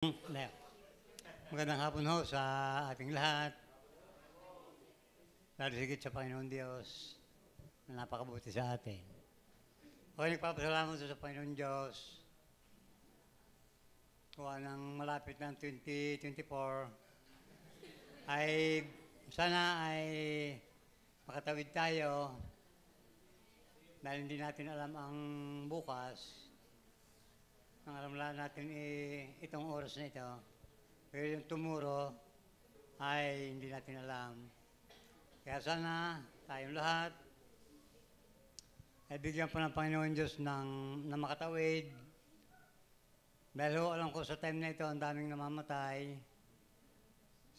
Magandang hapon ho sa ating lahat, lalo higit sa Panginoon Diyos na napakabuti sa atin. Ako'y nagpapasalamat sa Panginoon Diyos. Kuha ng malapit ng 2024 ay sana ay makatawid tayo dahil hindi natin alam ang bukas. Ang alam lang natin itong oras na ito. Pero yung tomorrow ay hindi natin alam. Kaya sana tayong lahat ay bigyan pa ng Panginoon Diyos na makatawid. Dahil alam ko sa time na ito, ang daming namamatay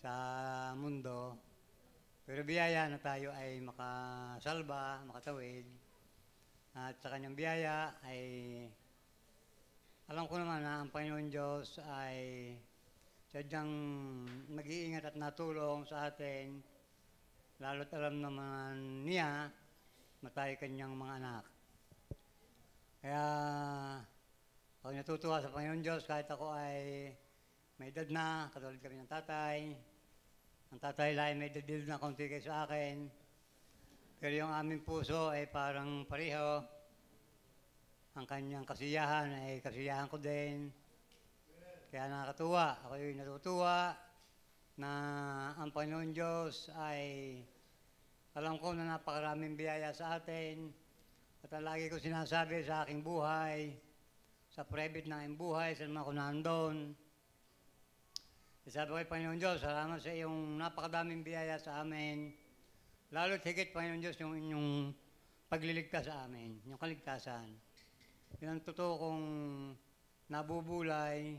sa mundo. Pero biyaya na tayo ay makasalba, makatawid. At sa kanyang biyaya ay alam ko naman na ang Panginoon Diyos ay sadyang mag-iingat at natulong sa atin, lalo't alam naman niya na tayo kanyang mga anak. Kaya ako natutuwa sa Panginoon Diyos kahit ako ay may edad na, katulad kami ng tatay. Ang tatay lang ay may edad na konti kayo sa akin. Pero yung aming puso ay parang pareho. Ang kanyang kasiyahan ay kasiyahan ko din. Kaya nakakatuwa, ako'y natutuwa na ang Panginoon Diyos ay alam ko na napakaraming biyaya sa atin. At ang lagi ko sinasabi sa aking buhay, sa private na aking buhay, sa mga kunandon. Sabi ko kay Panginoon Diyos, salamat sa iyong napakadaming biyaya sa amin. Lalo't higit, Panginoon Diyos, yung inyong pagliligtas sa amin, yung kaligtasan. Yun ang totoo kong nabubulay.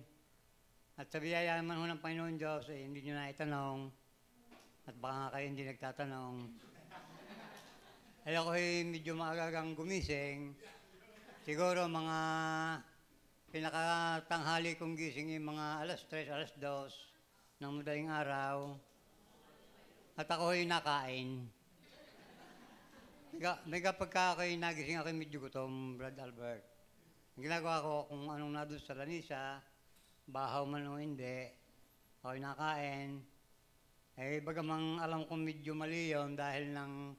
At sa biyaya naman ho ng Panginoon Diyos, hindi nyo na itanong. At baka nga kayo hindi nagtatanong. Ay ako'y medyo maagagang gumising. Siguro mga pinakatanghali kong gising yung mga alas 3, alas 2 ng madaling araw. At ako'y nakain. May kapag ako'y nagising ako'y medyo gutom, Brad Albert. Ang ginagawa ko kung anong nadun sa lanisa, bahaw man o hindi, ako'y nakain. Bagamang alam kong medyo mali yun dahil ang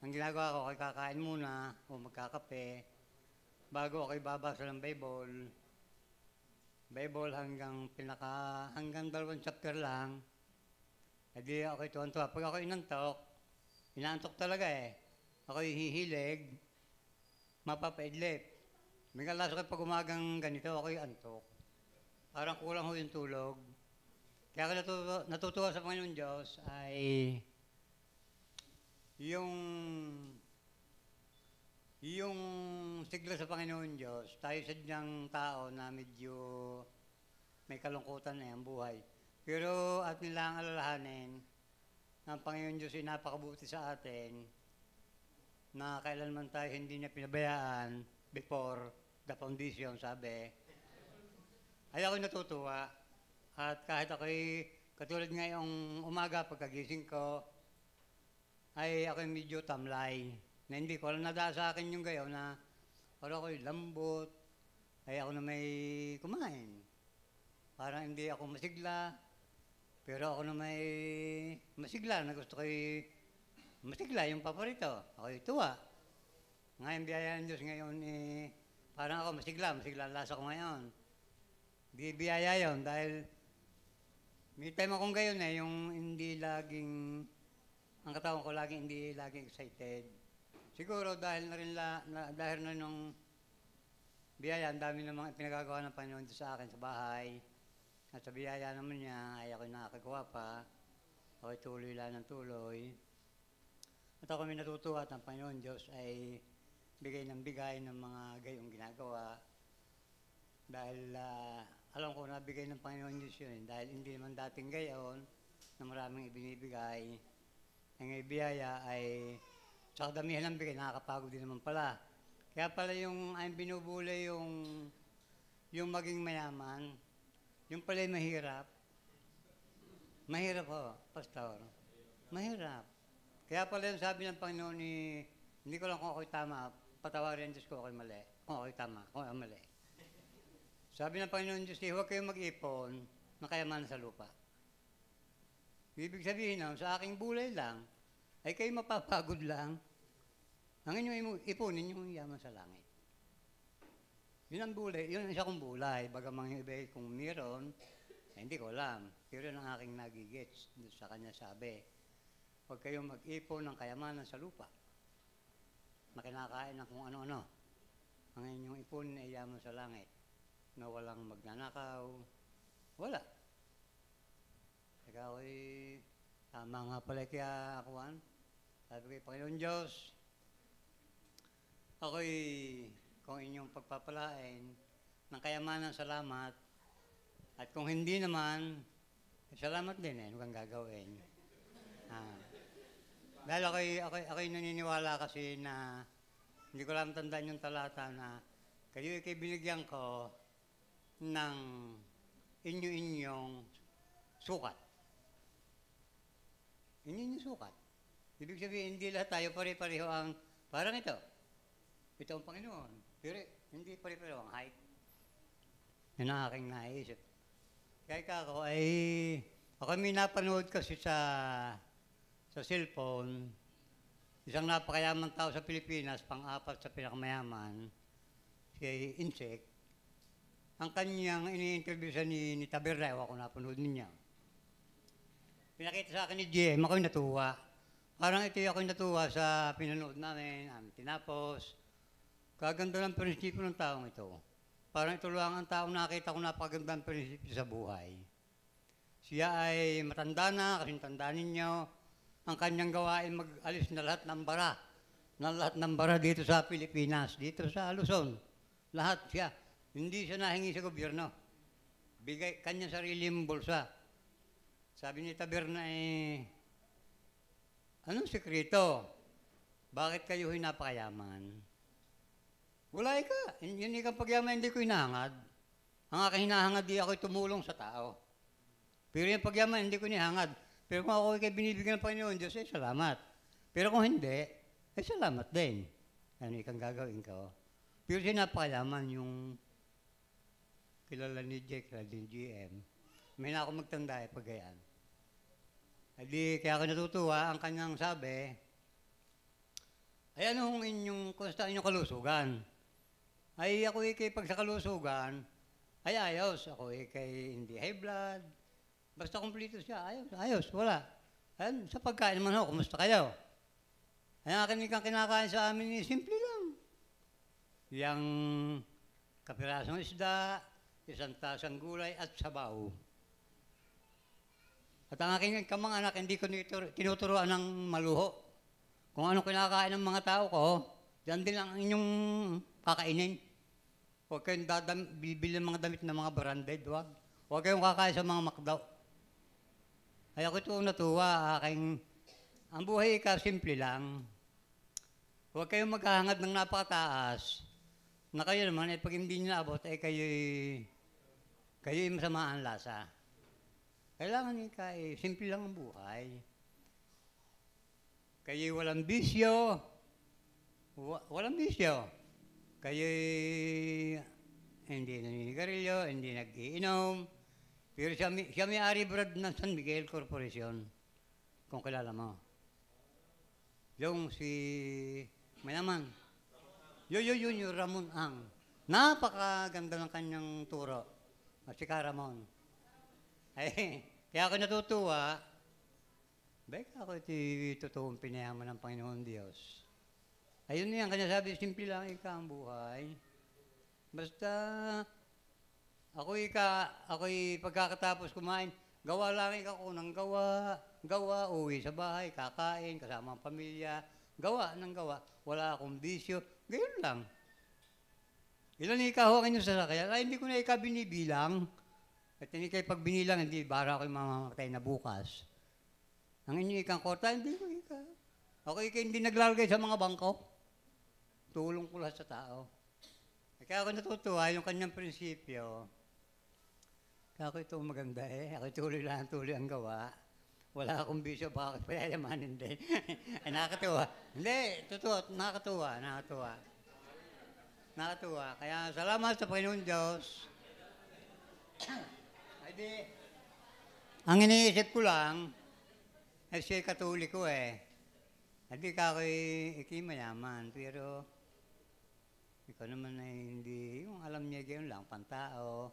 ginagawa ko, ako'y kakain muna o magkakape bago ako'y babasa ng Bible. Bible hanggang 2 chapter lang. Di ako'y tuwan-tuwa. Pag ako'y inaantok talaga ako'y hihilig, mapapaidlip. May kalas ako'y pag umagang ganito, ako'y antok. Parang kulang ho yung tulog. Kaya ako natutuwa sa Panginoon Diyos ay yung sigla sa Panginoon Diyos, tayo sadyang tao na medyo may kalungkutan na ang buhay. Pero at nila ang alalahanin na ang Panginoon Diyos ay napakabuti sa atin na kailanman tayo hindi niya pinabayaan before the foundation, sabi. Ay ako'y natutuwa. At kahit ako'y katulad ngayong umaga pagkagising ko, ay ako'y medyo tamlay. Na hindi ko alam nadaan sa akin yung gayon na parang ako'y lambot, ay ako na may kumain. Parang hindi ako masigla, pero ako na may masigla na gusto ko'y masigla yung paborito. Ako'y tuwa. Ngayon biyaya ng Diyos ngayon parang ako masigla ang lasa ko ngayon. Di biyaya yun dahil may time akong gayon yung hindi laging, ang katawan ko hindi laging excited. Siguro dahil na rin dahil na nung biyaya, ang dami ng mga pinagagawa ng Panginoon sa akin sa bahay. At sa biyaya naman niya ay ako'y nakakagawa pa. Ako'y tuloy lang ng tuloy. At ako may natutuwa at ang Panginoon Diyos ay bigay ng mga gayong ginagawa. Dahil alam ko na bigay ng Panginoon Diyos yun. Dahil hindi naman dating gayon na maraming ibinibigay. Ang biyaya ay sa kadamihan ng bigay, nakakapagod din naman pala. Kaya pala yung ay binubulay yung maging mayaman, yung pala mahirap. Mahirap ho, Pastor. Mahirap. Kaya pala yung sabi ng Panginoon hindi ko lang kung ako'y tama, patawarin Diyos ko ako'y mali. Kung ako'y tama, kung ako'y mali. Sabi ng Panginoon Diyos, huwag kayong mag-ipon ng kayamanan sa lupa. Ibig sabihin nun, sa aking bulay lang, ay kayo mapapagod lang. Ang inyong ipunin yung yaman sa langit. Yun ang bulay, yun ang isa kong bulay. Bagamang yung iba kung meron, hindi ko alam. Pero yun ang aking nagigits. Sa kanya sabi, huwag kayong mag-ipon ng kayamanan sa lupa na kinakain ng kung ano-ano. Ang inyong ipunin ay yaman sa langit na walang magnanakaw. Wala. Teka ako'y tama nga pala kaya akuan. Sabi ko, Panginoon Diyos, ako'y kung inyong pagpapalain ng kayamanan, salamat. At kung hindi naman, salamat din eh, huwag gagawin. Dahil ako'y naniniwala kasi na, hindi ko lang tandaan yung talata na, kayo ikay binigyan ko ng inyo-inyong sukat. Inyo-inyong sukat. Ibig sabihin, hindi lahat tayo pare-pareho ang, parang ito. Ito ang Panginoon. Pero hindi pare-pareho ang height. Yun ang aking naisip. Kaya ako may napanood kasi sa cellphone, isang napakayaman tao sa Pilipinas, pang-apat sa pinakamayaman, si Insek, ang kanyang ini-interview sa ni Taberna, ako napanood niya. Pinakita sa akin ni GM, ako'y natuwa. Parang ito ako'y natuwa sa pinanood namin, tinapos. Kaganda ng prinsipyo ng taong ito. Parang ito lang ang taong nakita ko napakaganda ng prinsipyo sa buhay. Siya ay matanda na, kasi tanda ninyo, ang kanyang gawain mag-alis na lahat ng bara dito sa Pilipinas, dito sa Luzon. Lahat siya. Hindi siya nahingi sa gobyerno. Bigay kanyang sariling bulsa. Sabi ni Taberna anong sekreto? Bakit kayo napakayaman? Wala ka. Yun ikang pagyaman, hindi ko hinahangad. Ang aking hinahangad, di ako'y tumulong sa tao. Pero yung pagyaman, hindi ko hinahangad. Pero kung ako ikay binibigyan ng Panginoon Diyos, salamat. Pero kung hindi, salamat din. Ano ikang gagawin ko? Pero siya napakayaman yung kilala ni Jake, kilala ni GM. May na ako magtanda pag ganyan. Kaya ako natutuwa, ang kanyang sabi, ay ano kung kumusta inyong kalusugan? Ay ako ikay pag sa kalusugan, ay ayos. Ako ikay hindi high blood. Basta kumplito siya, ayos, wala. Ayan, sa pagkain naman ho, kumusta kayo? Ay akin ikang kinakain sa amin, simple lang. Yang kapirasong isda, isang tasang gulay at sabaw. At ang aking kamang anak, hindi ko tinuturuan ng maluho. Kung anong kinakain ng mga tao ko, diyan din ang inyong kakainin. Huwag kayong bibili ng mga damit ng mga branded, wag. Huwag kayong kakain sa mga makdaw. Ay ako ito natuwa, ang buhay ka, simple lang. Huwag kayong maghahangad ng napakataas, na kayo naman, pag hindi nyo naabot, kayo'y masama ang lasa. Kailangan simple lang ang buhay. Kayo'y walang bisyo. Walang bisyo. Kayo'y hindi naninigarilyo, hindi nag-iinom. Pero siya may-ari brad ng San Miguel Corporation. Kung kilala mo. Yung mayaman. Yung Ramon Ang. Napakaganda ng kanyang turo. Si Caramon. Kaya ako natutuwa, ako totoong pinayaman ng Panginoon Diyos. Ayun yan, kanya sabi, simple lang ang buhay. Basta, ako'y pagkakatapos kumain, gawa lang ako ng gawa, uwi sa bahay, kakain, kasama ang pamilya, gawa ng gawa. Wala akong bisyo, gayon lang. Ilan ikaw ang inyong sasakyan? Ay, hindi ko na binibilang. At hindi kayo pag binilang, hindi, bara ako'y mamamatay na bukas. Ang inyong ikang kota, hindi ko Ako hindi naglalagay sa mga bangko. Tulong ko lahat sa tao. Kaya ako natutuwa, yung kanyang prinsipyo. Kaya ako ito maganda Ako tuloy ang gawa. Wala akong bisyo, baka payayamanin din. Ay, nakakatuwa. Hindi, totoo, nakakatuwa. Kaya salamat sa Panginoon Diyos Ay di, ang iniisip ko lang, ay siya katoliko eh. Hindi ka ako'y mayaman, pero ikaw naman ay hindi, yung alam niya gayon lang, pantao.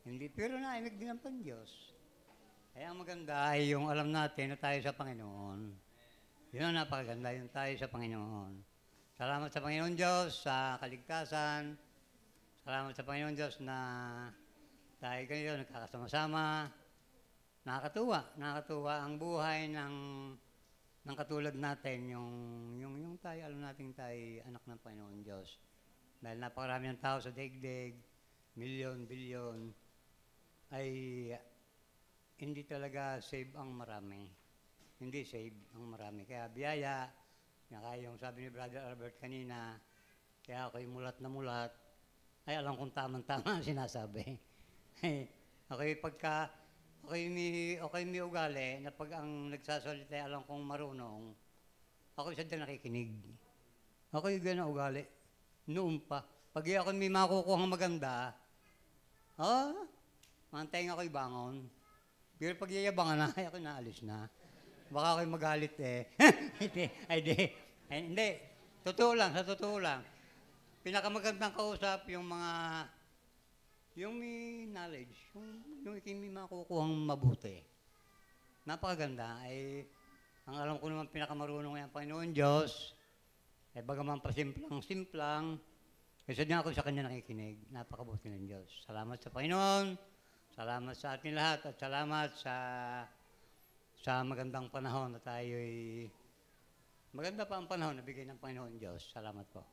Hindi, pero naimig din ang Diyos. Kaya ang maganda ay yung alam natin na tayo sa Panginoon. Yun ang napakaganda, yung tayo sa Panginoon. Salamat sa Panginoon Diyos sa kaligtasan. Salamat sa Panginoon Diyos na tayo ganito, nagkakasama-sama. Nakakatuwa ang buhay ng katulad natin, yung tayo, alam natin tayo anak ng Panginoon Diyos. Dahil napakarami ng tao sa daigdig, milyon, bilyon, ay hindi talaga save ang marami. Hindi save ang marami. Kaya biyaya, kaya yung sabi ni Brother Albert kanina, kaya ako'y mulat na mulat, ay alam kong tamang-tama ang sinasabi. Ako'y may ugali na pag ang nagsasalita alam kong marunong, ako'y sadya nakikinig. Ako'y gano'n ugali. Noon pa. Pag ako may makukuhang maganda, mantayin ako'y bangon. Pero pag yayabangan na, ay ako'y naalis na. Baka ako'y magalit eh. Hindi. Totoo lang, sa totoo lang. Pinakamagandang kausap yung may knowledge, yung may makukuhang mabuti. Napakaganda ay, ang alam ko naman pinakamarunong ay ang Panginoon Diyos, ay bagaman pa simplang, kasi din ako sa Kanya nakikinig. Napakabuti ng Diyos. Salamat sa Panginoon, salamat sa ating lahat, at salamat sa magandang panahon na tayo'y, maganda pa ang panahon na bigay ng Panginoon Diyos. Salamat po.